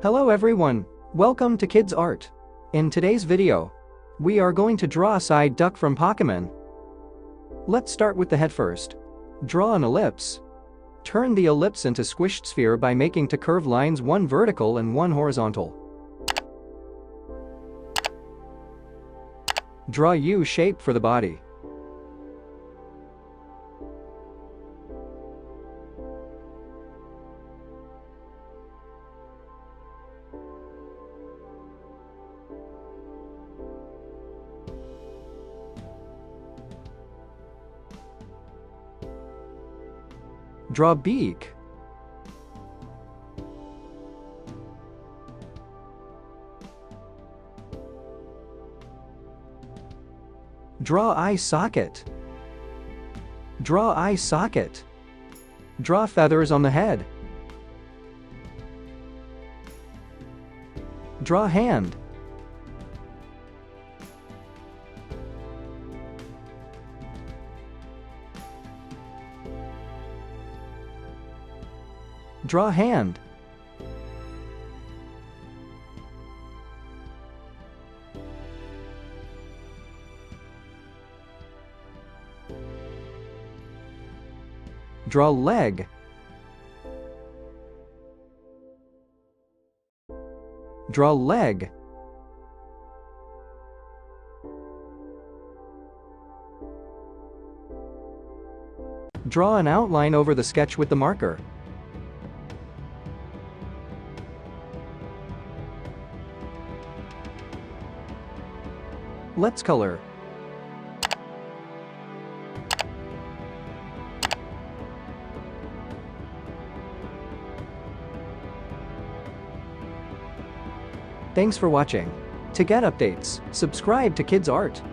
Hello everyone, welcome to Kidz Art. In today's video, we are going to draw Psyduck from Pokemon. Let's start with the head first. Draw an ellipse. Turn the ellipse into squished sphere by making two curved lines, one vertical and one horizontal. Draw U shape for the body. Draw beak. Draw eye socket. Draw eye socket. Draw feathers on the head. Draw hand. Draw hand. Draw leg. Draw leg. Draw an outline over the sketch with the marker. Let's color. Thanks for watching. To get updates, subscribe to Kidz Art.